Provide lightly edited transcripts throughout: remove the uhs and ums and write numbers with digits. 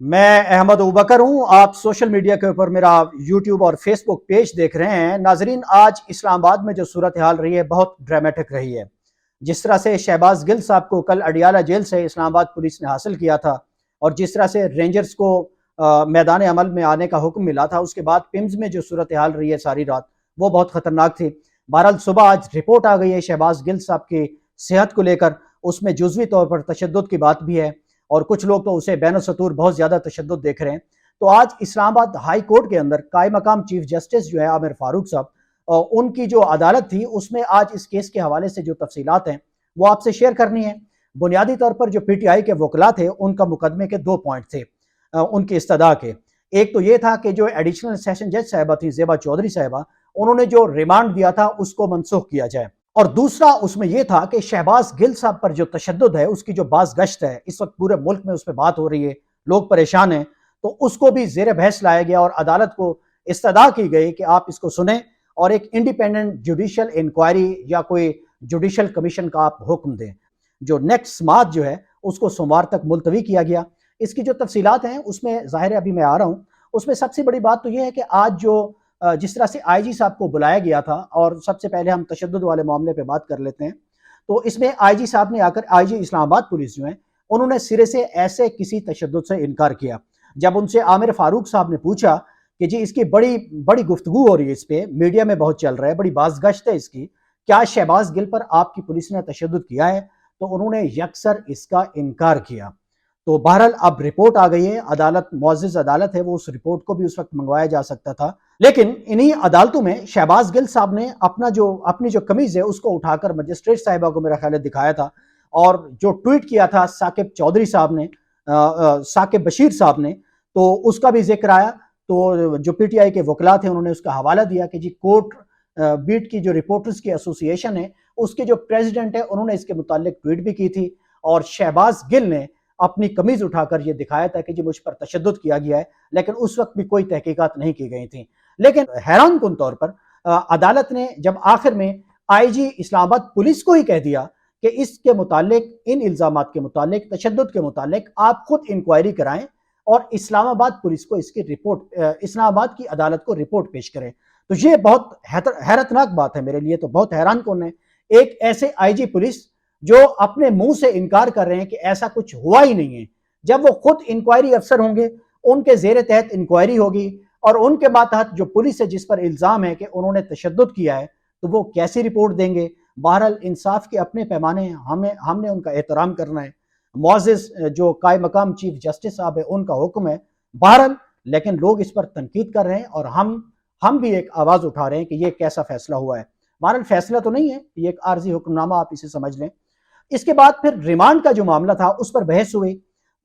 मैं अहमद अबूबकर हूं। आप सोशल मीडिया के ऊपर मेरा यूट्यूब और फेसबुक पेज देख रहे हैं। नाजरीन, आज इस्लामाबाद में जो सूरत हाल रही है बहुत ड्रामेटिक रही है। जिस तरह से शहबाज गिल साहब को कल अडियाला जेल से इस्लामाबाद पुलिस ने हासिल किया था और जिस तरह से रेंजर्स को मैदान अमल में आने का हुक्म मिला था, उसके बाद पिम्स में जो सूरत हाल रही है सारी रात, वो बहुत खतरनाक थी। बहरहाल सुबह आज रिपोर्ट आ गई है शहबाज गिल साहब की सेहत को लेकर। उसमें जुज़वी तौर पर तशद्दुद की बात भी है और कुछ लोग तो उसे बैन सतूर बहुत ज्यादा तशद्दुद देख रहे हैं। तो आज इस्लामाबाद हाई कोर्ट के अंदर कायम मकाम चीफ जस्टिस जो है आमिर फारूक साहब, उनकी जो अदालत थी उसमें आज इस केस के हवाले से जो तफसीलात हैं वो आपसे शेयर करनी है। बुनियादी तौर पर जो पीटीआई के वकला थे उनका मुकदमे के दो पॉइंट थे उनकी इस्तदा के। एक तो ये था कि जो एडिशनल सेशन जज साहिबा थी ज़ेबा चौधरी साहिबा, उन्होंने जो रिमांड दिया था उसको मनसूख किया जाए। और दूसरा उसमें यह था कि शहबाज गिल साहब पर जो तशद्दुद है, उसकी जो बाज गश्त है, इस वक्त पूरे मुल्क में उस पर बात हो रही है, लोग परेशान हैं, तो उसको भी जेर बहस लाया गया और अदालत को इस्तदा की गई कि आप इसको सुने और एक इंडिपेंडेंट जुडिशल इंक्वायरी या कोई जुडिशल कमीशन का आप हुक्म दें। जो नेक्स्ट समात जो है उसको सोमवार तक मुलतवी किया गया। इसकी जो तफसीलात हैं उसमें ज़ाहिर है अभी मैं आ रहा हूँ। उसमें सबसे बड़ी बात तो यह है कि आज जो जिस तरह से आईजी साहब को बुलाया गया था, और सबसे पहले हम तशद्दुद वाले मामले पे बात कर लेते हैं। तो इसमें आईजी साहब ने आकर, आईजी इस्लामाबाद पुलिस जो है, उन्होंने सिरे से ऐसे किसी तशद्दुद से इनकार किया। जब उनसे आमिर फारूक साहब ने पूछा कि जी इसकी बड़ी बड़ी गुफ्तगू हो रही है, इस पे मीडिया में बहुत चल रहा है, बड़ी बाज़गश्त है इसकी, क्या शहबाज गिल पर आपकी पुलिस ने तशद्दुद किया है? तो उन्होंने यकसर इसका इनकार किया। तो बहरहाल अब रिपोर्ट आ गई है, अदालत मुअज़्ज़ज़ अदालत है, वो उस रिपोर्ट को भी उस वक्त मंगवाया जा सकता था। लेकिन इन्हीं अदालतों में शहबाज गिल साहब ने अपनी जो कमीज है उसको उठाकर मजिस्ट्रेट साहिबा को मेरा ख्याल है दिखाया था, और जो ट्वीट किया था साकिब चौधरी साहब ने, साकिब बशीर साहब ने, तो उसका भी जिक्र आया। तो जो पीटीआई के वकला थे उन्होंने उसका हवाला दिया कि जी कोर्ट बीट की जो रिपोर्टर्स की एसोसिएशन है उसके जो प्रेसिडेंट है उन्होंने इसके मुतालिक ट्वीट भी की थी, और शहबाज गिल ने अपनी कमीज उठाकर ये दिखाया था कि जी मुझ पर तशद्दुद किया गया है, लेकिन उस वक्त भी कोई तहकीकात नहीं की गई थी। लेकिन हैरान कुन तौर पर अदालत ने जब आखिर में आईजी इस्लामाबाद पुलिस को ही कह दिया कि इसके मुतालिक, इन इल्जामात के मुतालिक, तशद्दुद के मुतालिक आप खुद इंक्वायरी कराएं और इस्लामाबाद पुलिस को इसकी रिपोर्ट, इस्लामाबाद की अदालत को रिपोर्ट पेश करें। तो ये बहुत हैरतनाक बात है मेरे लिए, तो बहुत हैरान कौन है। एक ऐसे आईजी पुलिस जो अपने मुंह से इनकार कर रहे हैं कि ऐसा कुछ हुआ ही नहीं है, जब वो खुद इंक्वायरी अफसर होंगे, उनके जेर तहत इंक्वायरी होगी और उनके मातहत जो पुलिस है जिस पर इल्जाम है कि उन्होंने तशद्दुद किया है, तो वो कैसी रिपोर्ट देंगे? बहरहाल इंसाफ के अपने पैमाने हैं, हमने उनका एहतराम करना है। मुअज़्ज़ज़ जो कायम मकाम चीफ जस्टिस साहब है उनका हुक्म है बहरहाल, लेकिन लोग इस पर तनकीद कर रहे हैं और हम भी एक आवाज उठा रहे हैं कि ये कैसा फैसला हुआ है। बहरहाल फैसला तो नहीं है, ये एक आर्जी हुक्मनामा आप इसे समझ लें। इसके बाद फिर रिमांड का जो मामला था उस पर बहस हुई।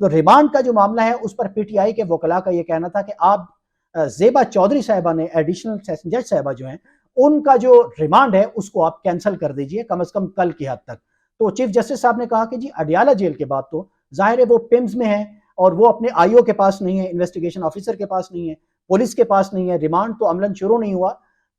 तो रिमांड का जो मामला है उस पर पीटीआई के वकला का यह कहना था कि आप ज़ेबा चौधरी साहिबा ने, एडिशनल सेशन जज साहिबा जो हैं, उनका जो रिमांड है उसको आप कैंसिल कर दीजिए कम से कम कल की हद तक। तो चीफ जस्टिस साहब ने कहा कि जी अडियाला जेल के बाद तो जाहिर है वो पिम्स में है और वो अपने आईओ के पास नहीं है, इन्वेस्टिगेशन ऑफिसर के पास नहीं है, पुलिस के पास नहीं है, रिमांड तो अमलन शुरू नहीं हुआ।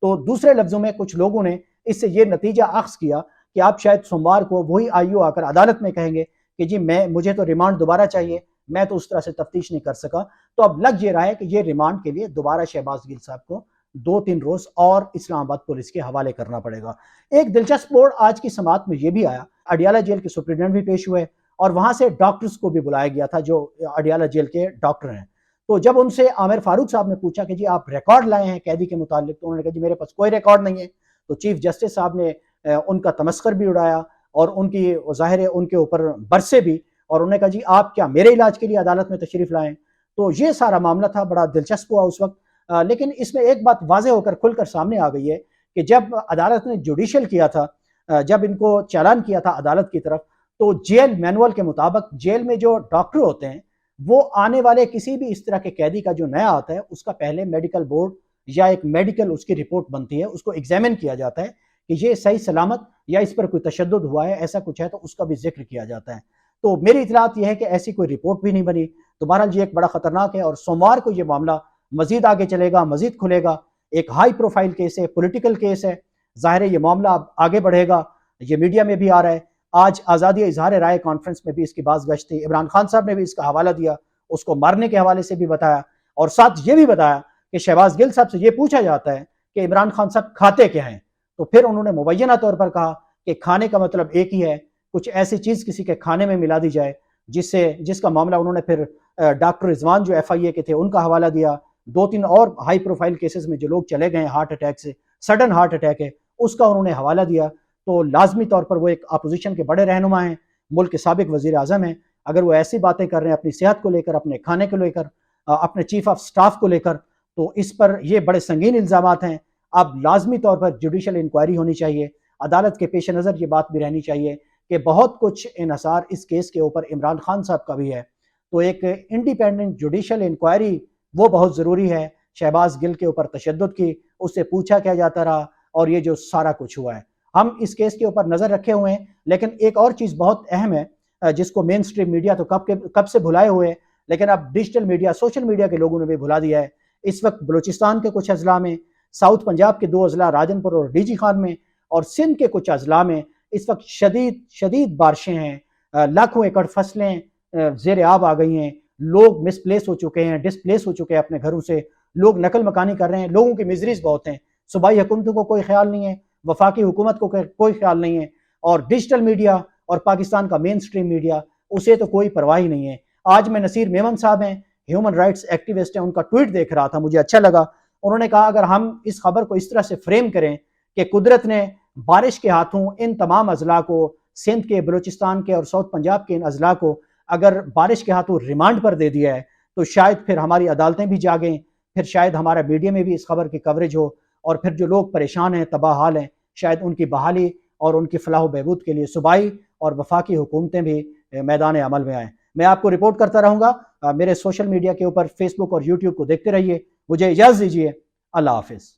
तो दूसरे लफ्जों में कुछ लोगों ने इससे ये नतीजा अख्ज़ किया कि आप शायद सोमवार को वही आईओ आकर अदालत में कहेंगे कि जी मुझे तो रिमांड दोबारा चाहिए, मैं तो उस तरह से तफ्तीश नहीं कर सका। तो अब लग ये रहा है कि ये रिमांड के लिए दोबारा शहबाज गिल साहब को 2-3 रोज और इस्लामाबाद पुलिस के हवाले करना पड़ेगा। एक दिलचस्प मोड़ आज की समात में यह भी आया, अडियाला जेल के सुप्रीडेंट भी पेश हुए और वहां से डॉक्टर्स को भी बुलाया गया था जो अडियाला जेल के डॉक्टर हैं। तो जब उनसे आमिर फारूक साहब ने पूछा कि जी आप रिकॉर्ड लाए हैं कैदी के मुतालिक, तो उन्होंने कहा जी मेरे पास कोई रिकॉर्ड नहीं है। तो चीफ जस्टिस साहब ने उनका तमस्खर भी उड़ाया और उनकी ज़ाहिर है उनके ऊपर बरसे भी, और उन्होंने कहा जी आप क्या मेरे इलाज के लिए अदालत में तशरीफ लाएं। तो ये सारा मामला था, बड़ा दिलचस्प हुआ उस वक्त। लेकिन इसमें एक बात वाज़े होकर खुलकर सामने आ गई है कि जब अदालत ने जुडिशल किया था, जब इनको चालान किया था अदालत की तरफ, तो जेल मैनुअल के मुताबिक जेल में जो डॉक्टर होते हैं वो आने वाले किसी भी इस तरह के कैदी का जो नया आता है उसका पहले मेडिकल बोर्ड या एक मेडिकल उसकी रिपोर्ट बनती है, उसको एग्जामिन किया जाता है कि ये सही सलामत या इस पर कोई तशद्दुद हुआ है, ऐसा कुछ है तो उसका भी जिक्र किया जाता है। तो मेरी इतलात यह है कि ऐसी कोई रिपोर्ट भी नहीं बनी। तो बहरहाल ये एक बड़ा खतरनाक है और सोमवार को ये मामला मजीद आगे चलेगा, मजीद खुलेगा। एक हाई प्रोफाइल केस है, पॉलिटिकल केस है, जाहिर है ये मामला अब आगे बढ़ेगा, ये मीडिया में भी आ रहा है। आज आज़ादी इजहार राय कॉन्फ्रेंस में भी इसकी बात गश्त थी, इमरान खान साहब ने भी इसका हवाला दिया, اس کو مارنے کے حوالے سے بھی بتایا، اور ساتھ یہ بھی بتایا کہ شہباز گل صاحب سے یہ پوچھا جاتا ہے کہ عمران خان صاحب کھاتے کیا ہیں، تو پھر انہوں نے مبینہ طور پر کہا کہ کھانے کا مطلب ایک ہی ہے، کچھ ایسی چیز کسی کے کھانے میں ملا دی جائے، جس کا معاملہ انہوں نے پھر ڈاکٹر رضوان جو FIA کے تھے ان کا حوالہ دیا، 2-3 اور ہائی پروفائل کیسز میں جو لوگ چلے گئے ہارٹ اٹیک سے، سڈن ہارٹ اٹیک ہے، اس کا انہوں نے حوالہ دیا۔ تو لازمی طور پر وہ ایک اپوزیشن کے بڑے رہنما ہیں، ملک کے سابق وزیر اعظم ہیں، اگر وہ ایسی باتیں کر رہے ہیں اپنی صحت کو لے کر، اپنے کھانے کو لے کر، اپنے چیف آف سٹاف کو لے کر، تو اس پر یہ بڑے سنگین الزامات ہیں۔ اب لازمی طور پر جوڈیشل انکوائری ہونی چاہیے، عدالت کے پیش نظر یہ بات بھی رہنی چاہیے کہ بہت کچھ انحصار اس کیس کے اوپر عمران خان صاحب کا بھی ہے، تو ایک انڈیپینڈنٹ جوڈیشل انکوائری وہ بہت ضروری ہے۔ شہباز گل کے اوپر تشدد کی، اس سے پوچھا کیا جاتا رہا، اور یہ جو سارا کچھ ہوا ہے، ہم اس کیس کے اوپر نظر رکھے ہوئے ہیں۔ لیکن ایک اور چیز بہت اہم ہے جس کو مین سٹریم میڈیا تو کب سے بھلائے ہوئے، لیکن اب ڈیجیٹل میڈیا، سوشل میڈیا کے لوگوں نے بھی بھلا دیا ہے۔ اس وقت بلوچستان کے کچھ اضلاع میں، ساؤتھ پنجاب کے 2 اضلاع راجن پور اور ڈی جی خان میں، اور سندھ کے کچھ اضلاع میں اس وقت شدید بارشیں ہیں، لاکھوں ایکڑ فصلیں زیر آب آ گئی ہیں، لوگ مسپلیس ہو چکے ہیں، ڈسپلیس ہو چکے ہیں اپنے گھروں سے، لوگ نقل مکانی کر رہے ہیں، لوگوں کی میزریز بہت ہیں، صوبائی حکومتوں کو کوئی خیال نہیں ہے، وفاقی حکومت کو کوئی خیال نہیں ہے، اور ڈیجیٹل میڈیا اور پاکستان کا مین سٹریم میڈیا اسے تو کوئی پرواہ ہی نہیں ہے۔ آج میں نصیر میمن صاحب ہیں، ہیومن رائٹس ایکٹیوسٹ ہیں، ان کا ٹویٹ دیکھ رہا تھا، مجھے اچھا لگا۔ انہوں نے کہا اگر ہم اس خبر کو اس طرح سے فریم کریں کہ قدرت نے بارش کے ہاتھوں ان تمام اضلاع کو، سندھ کے، بلوچستان کے اور ساؤتھ پنجاب کے ان اضلاع کو اگر بارش کے ہاتھوں ریمانڈ پر دے دیا ہے، تو شاید پھر ہماری عدالتیں بھی جاگیں، پھر شاید ہمارا میڈیا میں بھی اس خبر کی کوریج ہو، اور پھر جو لوگ پریشان ہیں، تباہ حال ہیں، شاید ان کی بحالی اور ان کی فلاح و بہبود کے لیے صوبائی اور وفاقی حکومتیں بھی میدان عمل میں آئیں۔ میں آپ کو رپورٹ کرتا رہوں گا، میرے سوشل میڈیا کے اوپر، فیس بک اور یوٹیوب کو دیکھتے رہیے۔ مجھے اجازت دیجیے، اللہ حافظ۔